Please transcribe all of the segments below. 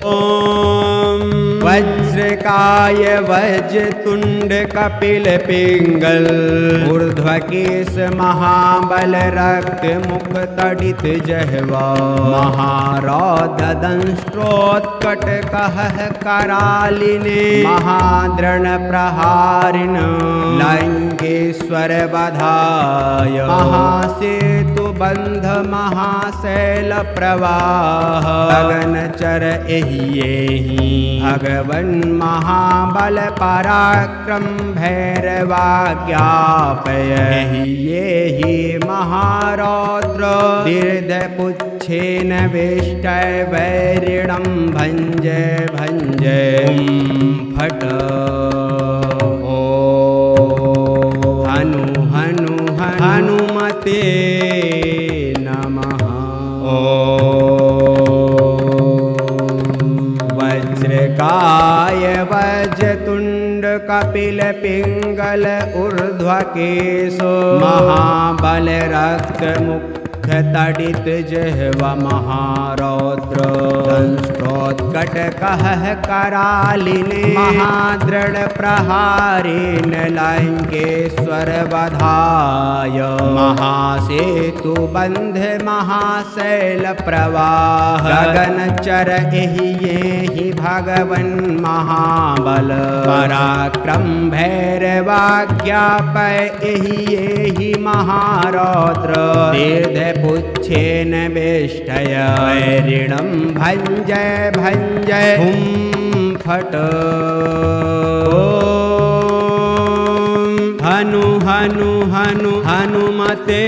ओम वज्रकाय वज्रतुंड कपिल पिंगल ऊर्ध्वकेश महाबल रक्त मुख तडित जहवा महारौद्र दंष्ट्रोत्कट कहः करालिने महाद्रण प्रहारिण लंकेश्वर वधाय महासेतु बंध महाशैल प्रवाह गगनचर एहि भगवन महाबल पराक्रम भैरवाज्ञापय एहि महारौद्र दीर्घपुच्छेन वेष्टय वैरिणं भञ्जय भञ्जय फट हनु हनु हनुमते नमः। वज्रकाय वज्रतुंड कपिल पिंगल ऊर्ध्वकेशो महाबल रक्त मुख तडित जहवा महारौद्र दंष्ट्रोत्कट कहः करालिने महाद्रण प्रहारिण लंकेश्वर वधाय महासेतु बंध महाशैल प्रवाह गगनचर एहि भगवन महाबल पराक्रम भैरवाज्ञापय एहि महारौद्र पुच्छेन वेष्टय वैरिणं भञ्जय भञ्जय हुं फट हनु हनु हनु हनुमते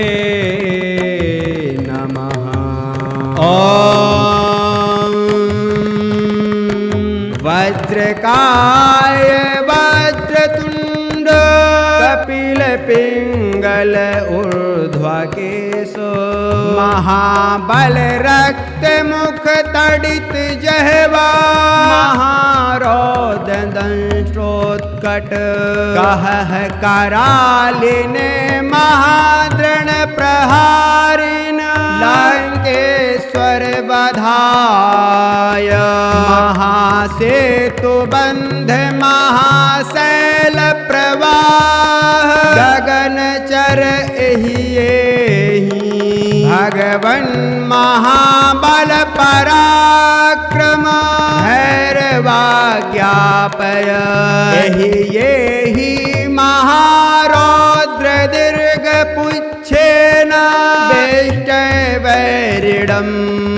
नमः। ओम वज्रकाय वज्रतुंड कपिल पिंगल ऊर्ध्वकेशो महाबल रक्त मुख तडित जहवा महारौद्र दंष्ट्रोत्कट कहः करालिने महाद्रण प्रहारिण लंकेश्वर वधाय महासेतु बंध महाशैल प्रवाह गगनचर एहि भगवन महाबल पराक्रम भैरवाज्ञापय एहि महारौद्र दीर्घपुच्छेन वेष्टय वैरिणं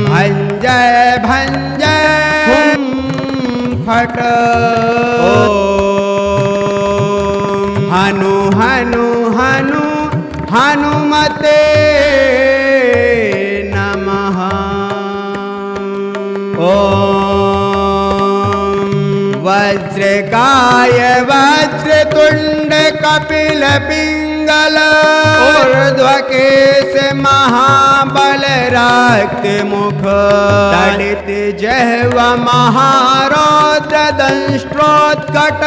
भञ्जय भञ्जय हुं फट हनु हनु हनु हनुमते नमः। ओम वज्रकाय वज्रतुंड कपिल पिंगल ऊर्ध्वकेश महाबल रक्त मुख तडित जहवा महारौद्र दंष्ट्रोत्कट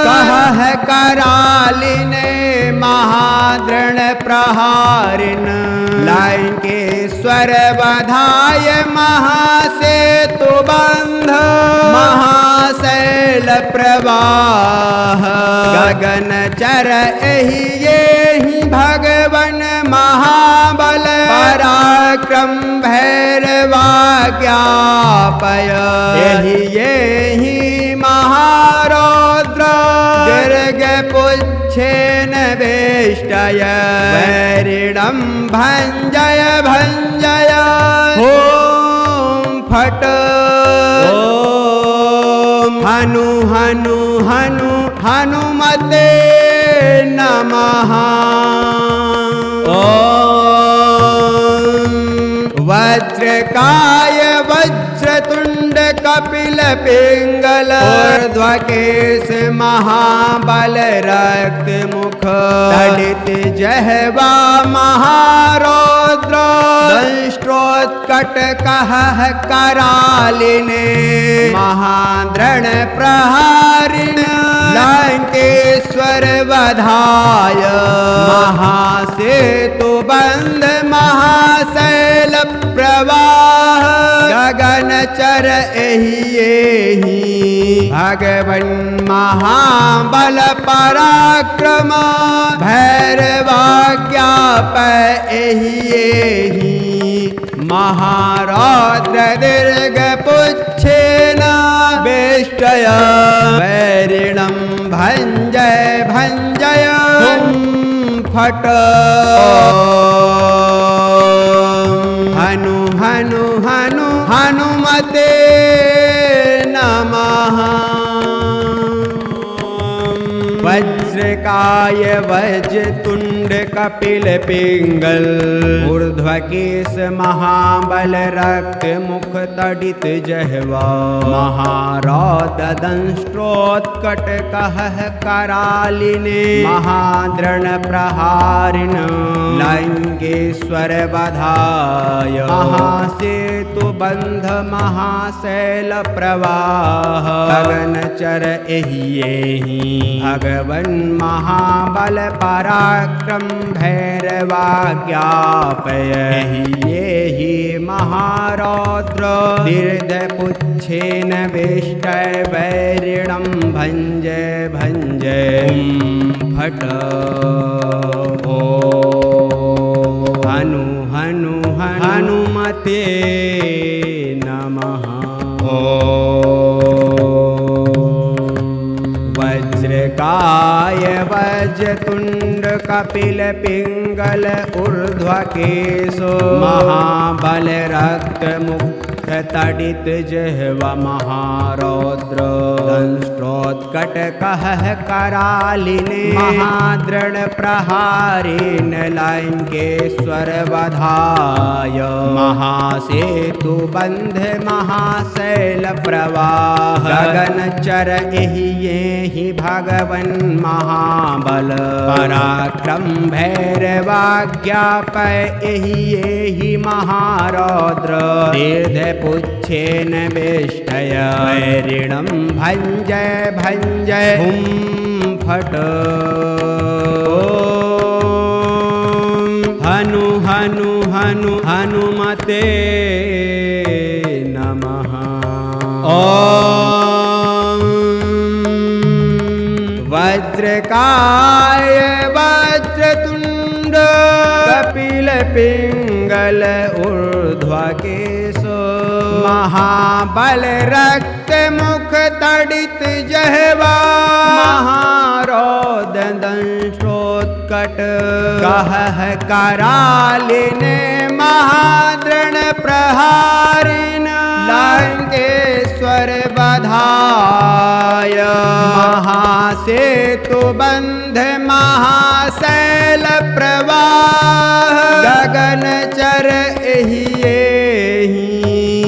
कहः करालिने महाद्रण प्रहारिण लंकेश्वर वधाय महासेतु बंध महाशैल प्रवाह गगनचर एहि भगवन महाबल पराक्रम भैरवाज्ञापय एहि महारौद्र दीर्घपुच्छेन वेष्टय वैरिणं भञ्जय भञ्जय हुं फट हनु हनु हनु हनुमते नमः। वज्रकाय वज्रतुंड कपिल पिंगल ऊर्ध्वकेश महाबल रक्त मुख तडित जहवा महारौद्र दंष्ट्रोत्कट कहः करालिने महाद्रण प्रहारिण लंकेश्वर वधाय महासेतु बंध महाशैल प्रवाह गगन चर एहि भगवन महाबल पराक्रम भैरवाज्ञाप एहि महारौद्र दीर्घ पुच्छेन वेष्टय वैरिणं भञ्जय भञ्जय फट हनु हनु हनु हनुमते नमः वज्रकाय वज्रतुंड कपिल पिंगल ऊर्ध्वकेश महाबल रक्त मुख तडित जहवा महारौद दंष्ट्रोत्कट कहः करालिने महाद्रण प्रहारिण लंकेश्वर वधाय महासेतु बंध महाशैल प्रवाह गगनचर एहि भगवन महाबल पराक्रम भैरवाज्ञापय एहि महारौद्र दीर्घपुच्छेन वेष्टय वैरिणं भञ्जय भञ्जय फट हनु हनु हनुमते नमः वज्रकाय वज्रतुंड कपिल पिंगल ऊर्ध्वकेशो महाबल रक्त मुख तडित जहवा महारौद्र दंष्ट्रोत्कट कहः करालिने महाद्रण प्रहारिण लंकेश्वर वधाय महासेतु बंध महाशैल प्रवाह गगनचर एहि भगवन महाबल पराक्रम भैरवाज्ञापय एहि महारौद्र पुच्छेन वेष्टय वैरिणं भञ्जय भञ्जय फट हनु हनु हनु हनुमते नमः वज्रकाय वज्रतुंड कपिल पिंगल ऊर्ध्वकेशो महाबल रक्त मुख तडित जहवा महारौद दंष्ट्रोत्कट कहः करालिने महाद्रण प्रहारिण लंकेश्वर वधाय महासेतु बंध महाशैल प्रवाह गगनचर एहि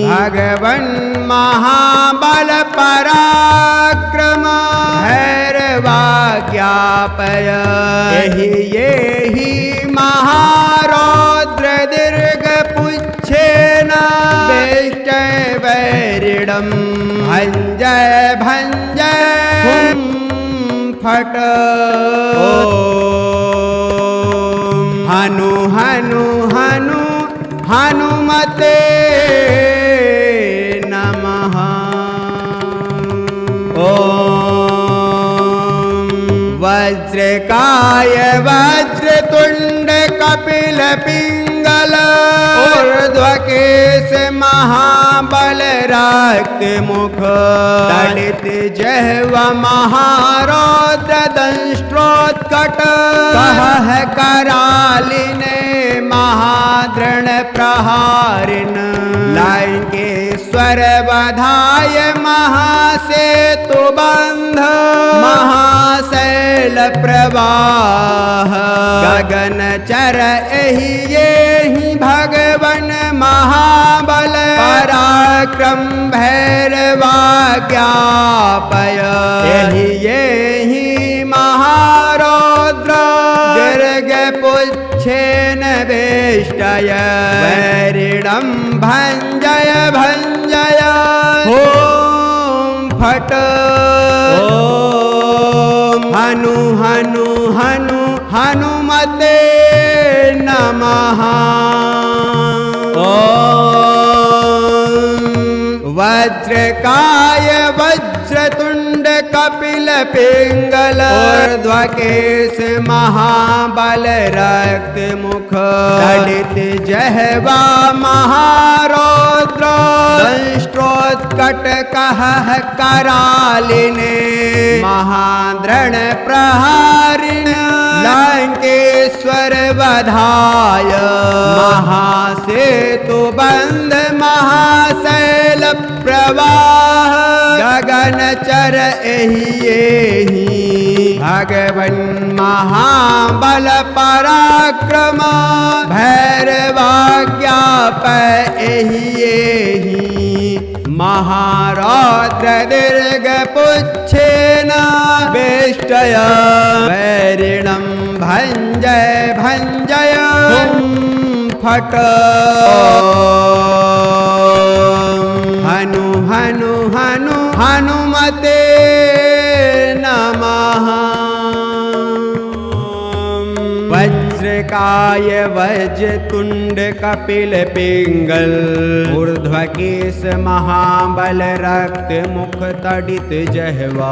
भगवन महाबल पराक्रम भैरवाज्ञापय एहि महारौद्र दीर्घ पुच्छेन वेष्टय वैरिणं भञ्जय भञ्जय फट हनु हनु हनु हनुमते नमः वज्रकाय वज्रतुंड कपिल पिंगल ऊर्ध्वकेश महाबल रक्त मुख तडित जहवा महारौद्र दंष्ट्रोत्कट कहः करालिने महाद्रण प्रहारिण लंकेश्वर वधाय महासेतु बंध महाशैल प्रवाह गगनचर एहि भगवन महाबल पराक्रम भैरवाज्ञापय एहि महारौद्र दीर्घ पुच्छेन वेष्टय वैरिणं भञ्जय भञ्जय फट हनु हनु हनु हनुमते नमः वज्रकाय वज्रतुंड कपिल पिंगल ऊर्ध्वकेश महाबल रक्त मुख तडित जहवा महारौद्र दंष्ट्रोत्कट कह करालिने महाद्रण प्रहारिण लंकेश्वर वधाय महासेतु बंध महाशैल प्रवाह गगन चर एहि भगवन महाबल पराक्रम भैरवाज्ञाप एहि महारौद्र दीर्घ पुच्छेन वेष्टय वैरिणं भञ्जय भञ्जय फट हनु हनु हनु हनुमते नमः वज्रकाय वज्रतुंड कपिल पिंगल ऊर्ध्वकेश महाबल रक्त मुख तडित जहवा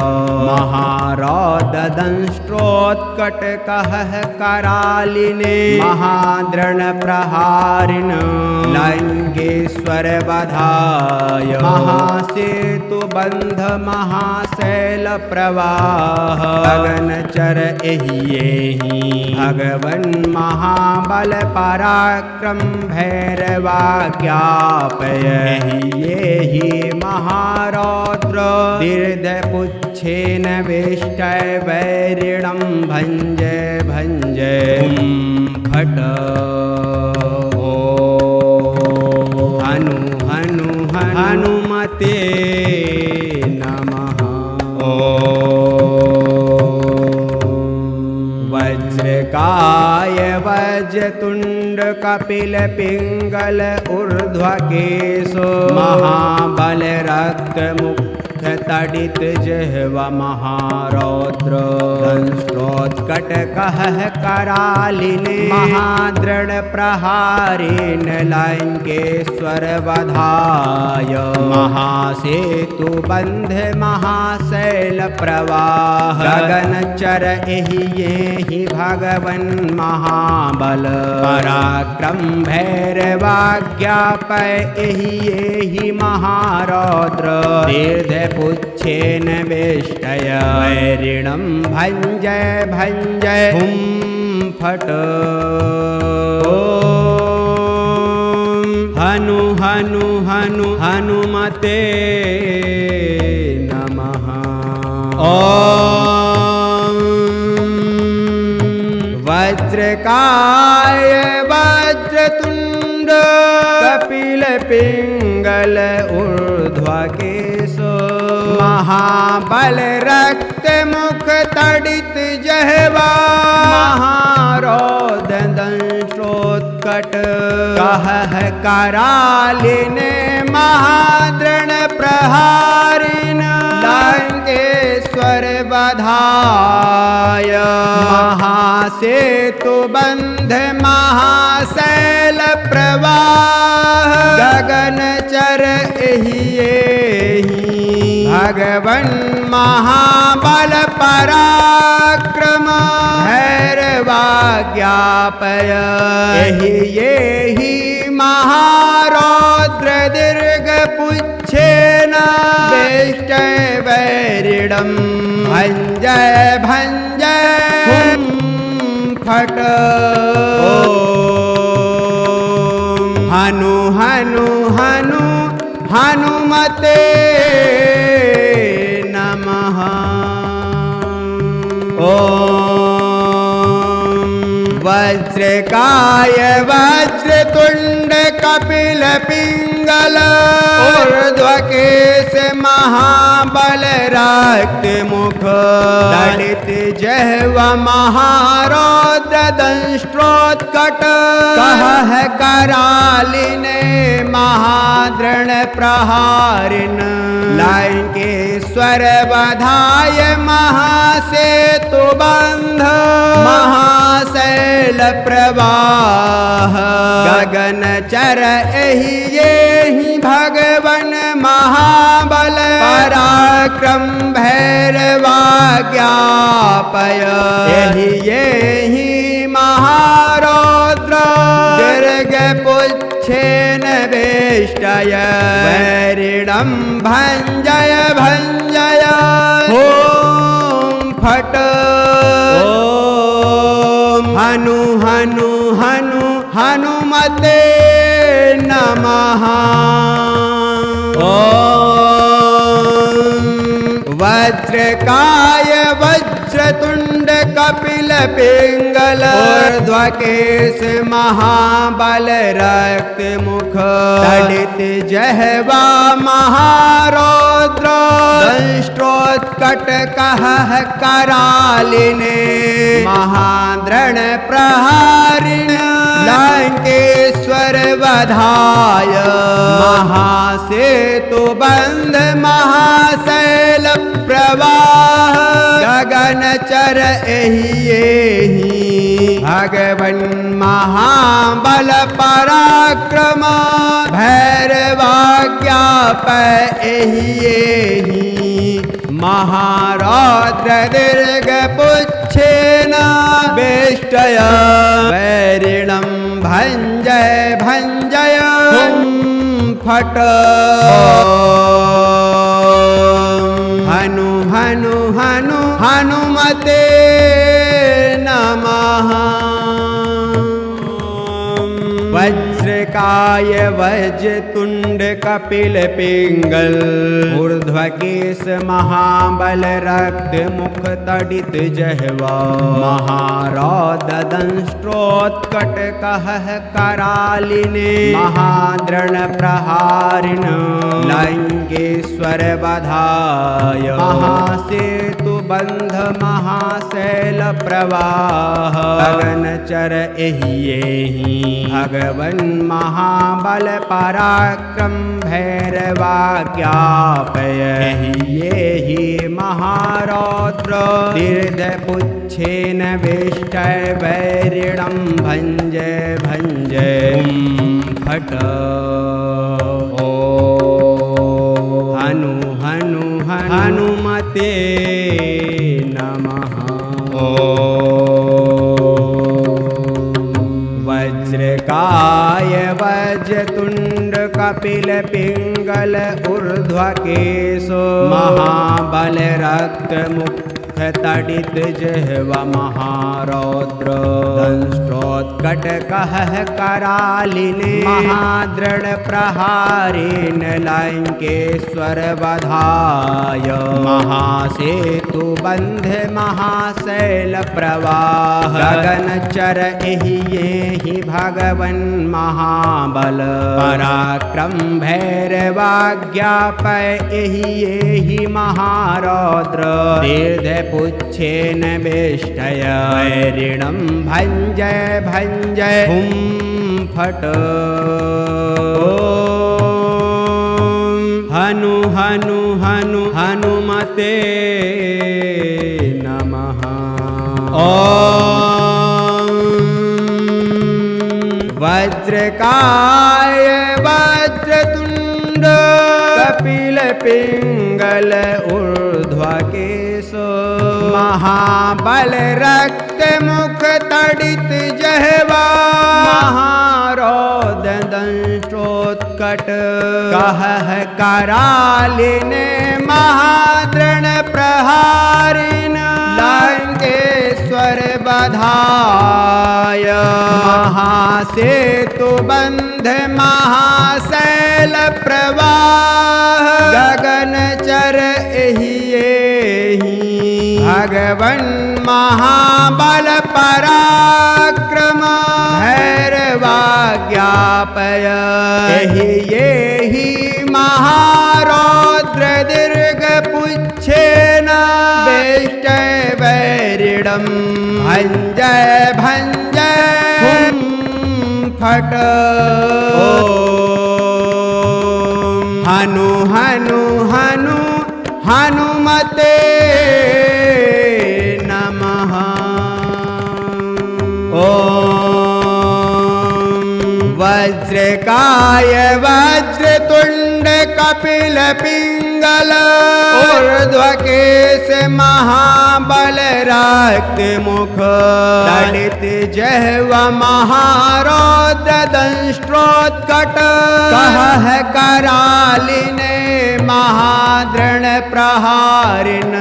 महारौद दंष्ट्रोत्कट कह करालिने महाद्रण प्रहारिण लंकेश्वर वधाय महासेतु बंध महाशैल प्रवाह गगन चर एहि भगवन महाबल पराक्रम भैरवाज्ञापय एहि महारौद्र दीर्घ पुच्छेन वेष्टय वैरिणं भञ्जय भञ्जय फट हनु हनु हनुमते नमः वज्रकाय वज्रतुंड कपिल पिंगल ऊर्ध्वकेशो महाबल रक्त मुख तडित जहवा महारौद्र दंष्ट्रोत्कट कह करालिने महाद्रण प्रहारिण लंकेश्वर वधाय महासेतु बंध महाशैल प्रवाह गगन चर एहि भगवन महाबल पराक्रम भैरवाज्ञापय एहि महारौद्र दीर्घ पुच्छेन वेष्टय वैरिणं भञ्जय भञ्जय फट हनु हनु हनु हनुमते नमः वज्रकाय वज्रतुंड कपिल पिंगल ऊर्ध्वकेशो महाबल रक्त मुख तडित जहवा महारौद दंष्ट्रोत्कट कह करालिने महाद्रण प्रहारिण लंकेश्वर वधाय महासेतु बंध महाशैल प्रवाह गगन चर एहि भगवन महाबल पराक्रम भैरवाज्ञापय एहि महारौद्र दीर्घ पुच्छेन वेष्टय वैरिणं भञ्जय भञ्जय फट हनु हनु हनु हनुमते नमः वज्रकाय वज्रतुंड कपिल पिंगल ऊर्ध्वकेश महाबल रक्त मुख तडित जहवा महारौद्र दंष्ट्रोत्कट कहह करालिने महाद्रण प्रहारिन लंकेश्वर बधाय महासेतु बंध महाशैल प्रवाह गगन चर एहि येहि भगवन महाबल पराक्रम भैरवाज्ञापय एहि येहि महारौद्र दीर्घ पुच्छेन वेष्टय वैरिणं भञ्जय भञ्जय ॐ फट् हनु हनु हनु हनुमते नमः वज्रकाय वज्रतुंड कपिल पिंगल ऊर्ध्वकेश महाबल रक्त मुख तडित जहवा महारौद्र दंष्ट्रोत्कट कहह करालिने महाद्रण प्रहारिण लंकेश्वर वधाय महासेतु बंध महाशैल प्रवाह गगन चर एहि येहि भगवन महाबल पराक्रम भैरवाज्ञापय एहि येहि महारौद्र दीर्घ पुच्छेन वेष्टय वैरिणं भञ्जय भञ्जय फट् हनु हनु हनु हनुमते नमः वज्रकाय वज्रतुंड कपिल पिंगल ऊर्ध्वकेश महाबल रक्त मुख तडित जहवा महारौद दंष्ट्रोत्कट कहह करालिने महाद्रण प्रहारिण लंकेश्वर बधाय महासेतु बंध महाशैल प्रवाह गगन चर एहि येहि भगवन महाबल पराक्रम भैरवाज्ञापय एहि येहि महारौद्र दीर्घ पुच्छेन वेष्टय वैरिणं भञ्जय भञ्जय फट् हनु हनु हनुमते नमः वज्रकाय वज्रतुंड कपिल पिंगल ऊर्ध्वकेश महाबल रक्त मुख तडित जहवा महारौद्र दंष्ट्रोत्कट कहह करालिने महाद्रण प्रहारिण लंकेश्वर वधाय महासेतु बंध महाशैल प्रवाह गगन चर एहि येहि भगवन महाबल पराक्रम भैरवाज्ञापय एहि येहि महारौद्र दीर्घ पुच्छेन वेष्टय वैरिणं भञ्जय भञ्जय फट् हनु हनु हनु हनुमते नमः वज्रकाय वज्रतुंड कपिल पिंगल ऊर्ध्वकेश महाबल रक्त मुख तडित जहवा महारौद दंष्ट्रोत्कट कहह करालिने महाद्रण प्रहारिण लंकेश्वर बधाय महासेतु बंध महाशैल प्रवाह गगन चर एहि येहि भगवन महाबल पराक्रम भैरवाज्ञापय एहि येहि महारौद्र दीर्घ पुच्छेन वेष्टय वैरिणं भञ्जय भञ्जय फट हनु हनु हनु हनुमते नमः। वज्रकाय वज्रतुंड कपिल पिंगल ऊर्ध्वकेश महाबल रक्त मुख तड़ित जहव महारौद्र दंष्ट्रोत्कट कह करालिने महाद्रण प्रहारिण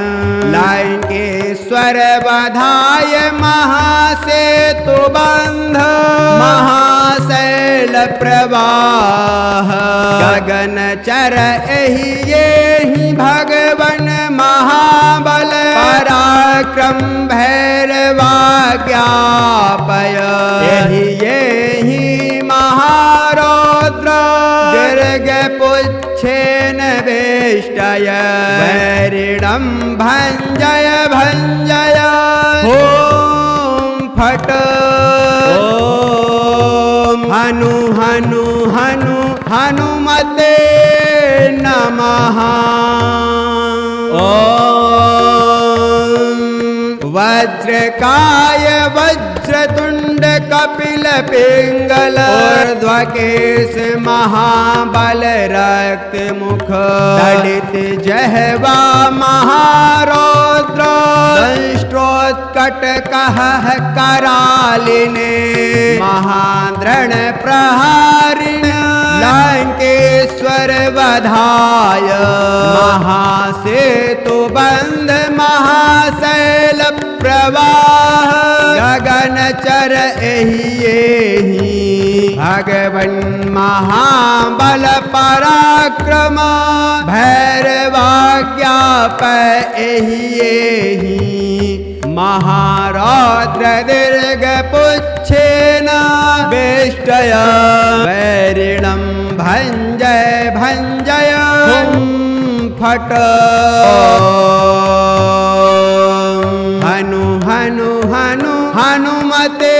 लंकेश्वर बधाय महासेतु बंध महाशैल प्रवाह गगन चर एहि येहि भगवन महाबल पराक्रम भैरवाज्ञापय एहि येहि महारौद्र दीर्घ पुच्छेन वेष्टय वैरिणं भञ्जय भञ्जय ॐ फट हनु हनु हनु हनुमते नमः। वज्रकाय वज्रतुंड कपिल पिंगल ऊर्ध्वकेश महाबल रक्त मुख तड़ित जहवा महारौद्र दंष्ट्रोत्कट कह करालिने महाद्रण प्रहारिण लंकेश्वर वधाय महासेतु बंध महाशैल प्रवाह गगन चर एहि येहि भगवन महाबल पराक्रम भैरवाज्ञापय एहि येहि महारौद्र दीर्घ पुच्छेन वेष्टय वैरिणं भञ्जय भञ्जय फट हनु हनु हनु हनुमते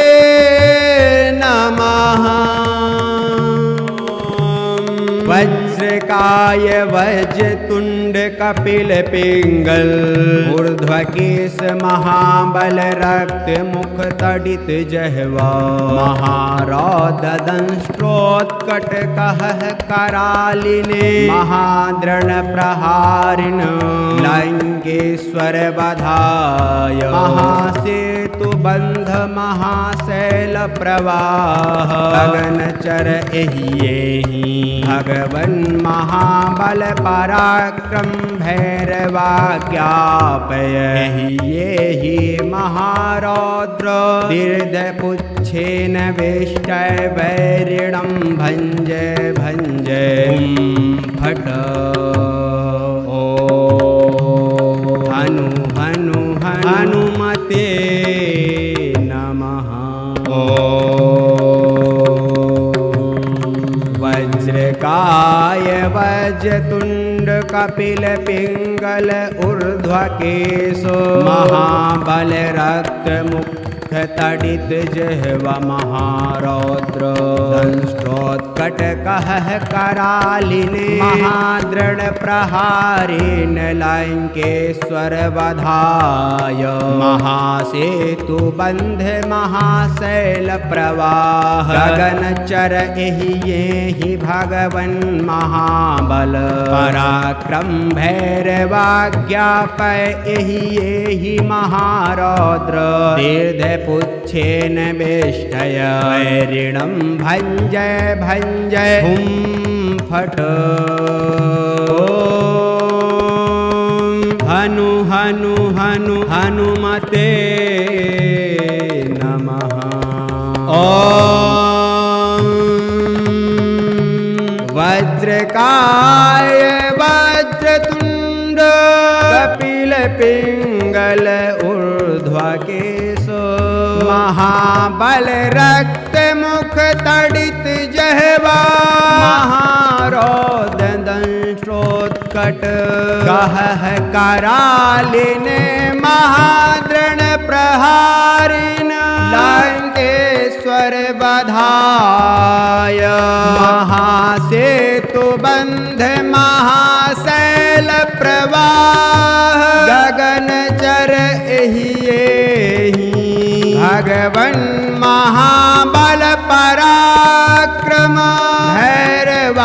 नमः। वज्रकाय वज्रतुंड कपिल पिंगल ऊर्ध्वकेश महाबल रक्त मुख तड़ित जहवा महारौद्र दंष्ट्रोत्कट कह करालिने महाद्रण प्रहारिण लंकेश्वर बधाय महासेतु बंध महाशैल प्रवाह गगन चर एहि येहि भगवन महाबल पराक्रम भैरवाज्ञापय एहि येहि महारौद्र दीर्घ पुच्छेन वेष्टय वैरिणं भञ्जय भञ्जय फट हनु हनु हनुमते नमः। वज्रकाय वज्रतुंड कपिल पिंगल ऊर्ध्वकेश महाबल रक्त मुख तड़ित जहवा महारौद्र दंष्ट्रोत्कट कह करालिने महाद्रण प्रहारिण लंकेश्वर वधाय महासेतु बंध महाशैल प्रवाह गगन चर एहि येहि भगवन महाबल पराक्रम भैरवाज्ञापय एहि येहि महारौद्र दीर्घ पुच्छेन वेष्टय वैरिणं भञ्जय भञ्जय फट हनु हनु हनु हनुमते नमः। वज्रकाय वज्रतुंड कपिल पिंगल ऊर्ध्वकेश महाबल रक्त मुख तड़ित जहवा महारौद्र दंष्ट्रोत्कट कह करालिने महाद्रण प्रहारिण लंकेश्वर स्वर बधाय महासेतु बंध महाशैल प्रवाह गगन चर एहि भगवन महाबल पराक्रम भैरवाज्ञापय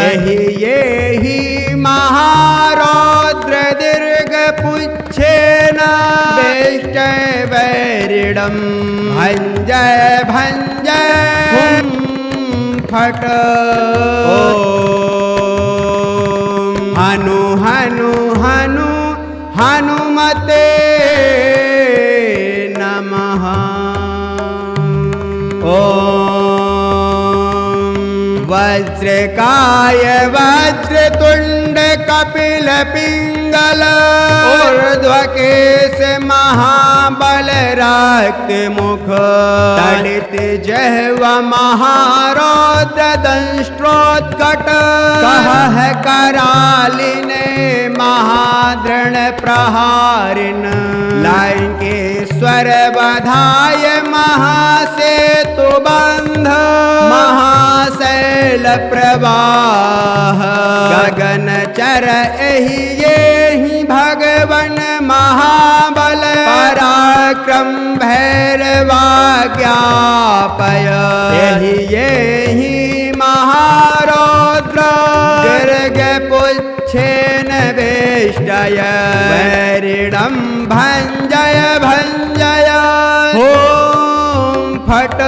एहि महारौद्र दीर्घ पुच्छेन वेष्टय वैरिडं भञ्जय भञ्जय हुं फट हनु हनु हनु हनुमते नमः। वज्रकाय वज्रतुंड कपिल पिंगल ऊर्ध्वकेश महाबल रक्त मुख तड़ित जहव महारौद्र दंष्ट्रोत्कट कह करालिने महाद्रण प्रहारिण लंकेश्वर बधाय महासेतु बंध महाशैल प्रवाह गगन चर एहि भगवन महाबल पराक्रम भैरवाज्ञापय एहि महारौद्र दीर्घ पुच्छेन वेष्टय वैरिडं भञ्जय भञ्जय हुं फट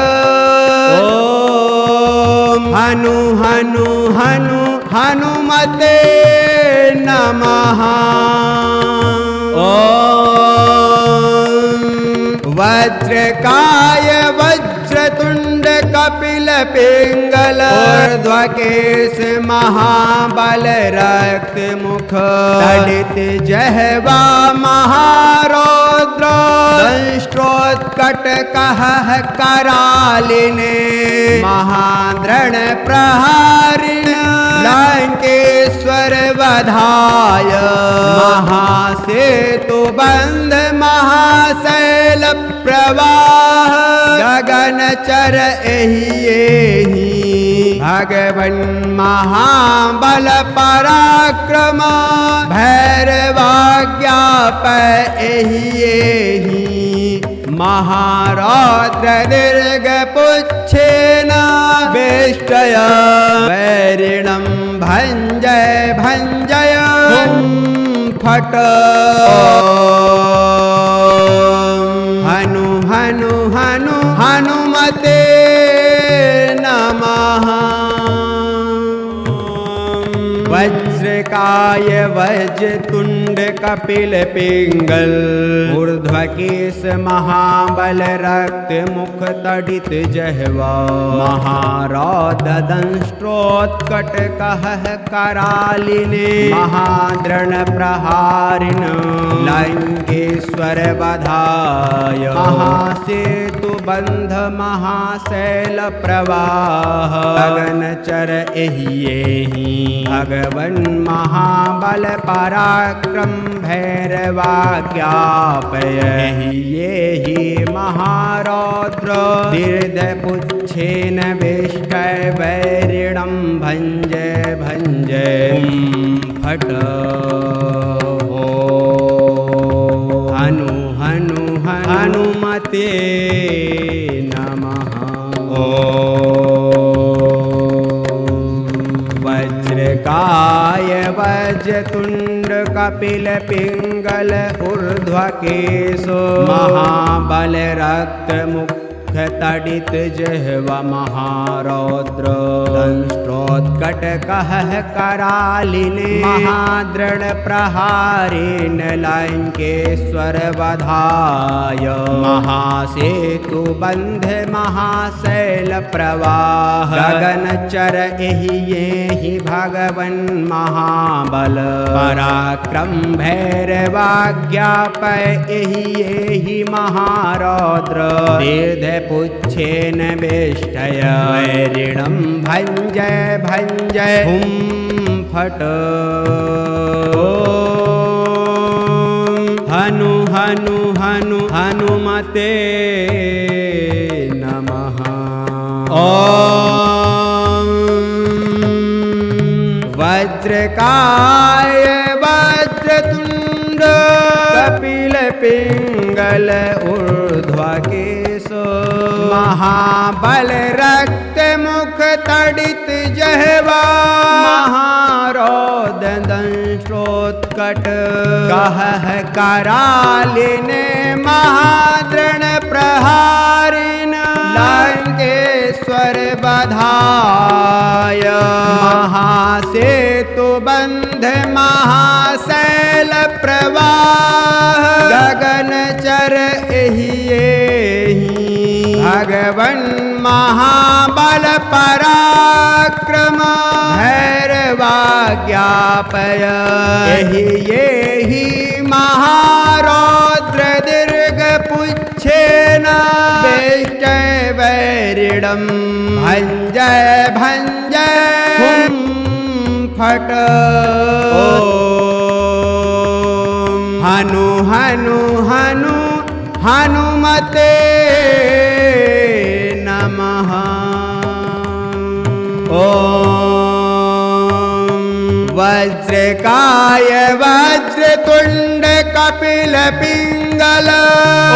हनु हनु हनु हनुमते नमः। वज्रकाय वज्रतुंड कपिल पिंगल ऊर्ध्वकेश महाबल रक्त मुख तड़ित जहवा महारौद्र दंष्ट्रोत्कट कह करालिने महाद्रण प्रहारिण लंकेश्वर वधाय महासेतु बंध महाशैल प्रवाह गगन चर एहि भगवन महाबल पराक्रम भैरवाज्ञापय एहि महारौद्र दीर्घ पुच्छेन वेष्टय वैरिणं भञ्जय भञ्जय हुं फट हनु हनु हनु हनुमते नमः। वज्रकाय वज्रतुंड कपिल पिंगल ऊर्ध्वकेश महाबल रक्त मुख तड़ित जहवा महारौद्र दंष्ट्रोत्कट कह करालिने महाद्रण प्रहारिण लंकेश्वर बधाय महासेतु बंध महाशैल प्रवाह गगन चर एहि भगवन महाबल पराक्रम भैरवाज्ञापय एहि महारौद्र दीर्घ पुच्छेन वेष्टय वैरिणं भञ्जय भञ्जय फट हनु हनु हनुमते नमः। वज्रकाय वज्रतुंड कपिल पिंगल ऊर्ध्वकेश महाबल रक्त मुख तड़ित जहवा महारौद्र दंष्ट्रोत्कट कह करालिने महाद्रण प्रहारिण लंकेश्वर वधाय महासेतु बंध महाशैल प्रवाह गगन चर एहि भगवन महाबल पराक्रम भैरवाज्ञापय एहि महारौद्र दीर्घ पुच्छेन वेष्टय वैरिणं भञ्जय भञ्जय हुं फट हनु हनु हनु हनुमते ॐ वज्रकाय वज्रतुण्ड कपिलपिङ्गल ऊर्ध्वकेश महाबल रक्त मुख तडित जहवा महारौद दंष्ट्रोत्कट कहः करालिने महाद्रण प्रहारिण लंकेश्वर बधाय महासेतु बंध महाशैल प्रवाह गगन चर एहि भगवन महाबल पराक्रम भैरवाज्ञापय एहि महारौद्र दीर्घ पुच्छेन वेष्टय वैरिणं भञ्जय भञ्जय हुं फट हनु हनु हनु हनुमते नमः ॐ वज्रकाय वज्रतुण्ड कपिलपिङ्गल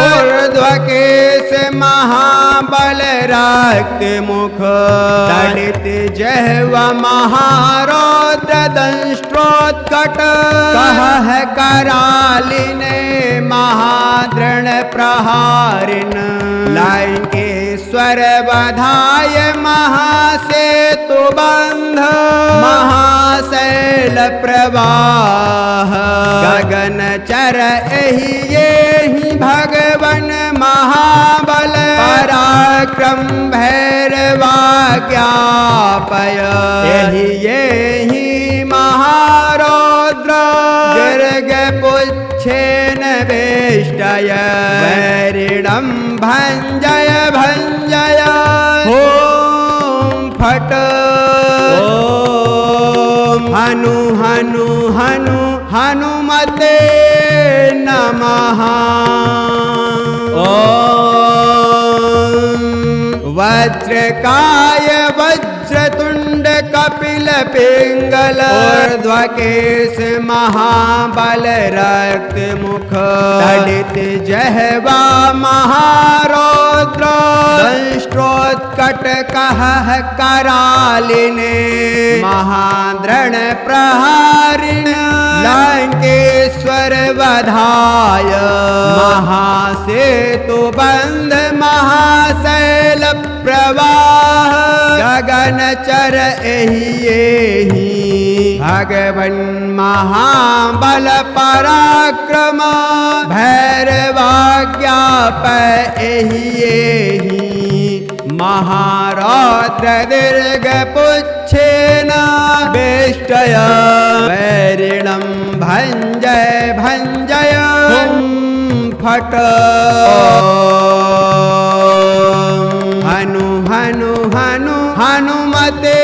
ऊर्ध्वकेश महाबल रक्त मुख तडित जहवा महारौद्र दंष्ट्रोत्कट कहः करालिने महाद्रण प्रहारिण लंकेश्वर बधाय महासेतु बंध महाशैल प्रवाह गगन चर एहि भगवन महाबल पराक्रम भैरवाज्ञापय एहि महारौद्र दीर्घ पुच्छेन वेष्टय वैरिणं भञ्जय भञ्जय ॐ फट हनु हनु हनु हनुमते नमः ॐ वज्रकाय वज्रतुण्ड कपिलपिङ्गल ऊर्ध्वकेश महाबल रक्त मुख तडित जहवा महारौद्र दंष्ट्रोत्कट कहः करालिने महाद्रण प्रहारिण लंकेश्वर बधाय महासेतु बंध महाशैल प्रवाह गगन चर एहि भगवन महाबल पराक्रम भैरवाज्ञापय एहि महारौद्र दीर्घ पुच्छेन वेष्टय वैरिणं भञ्जय भञ्जय हुं फट हनु हनु हनु हनुमते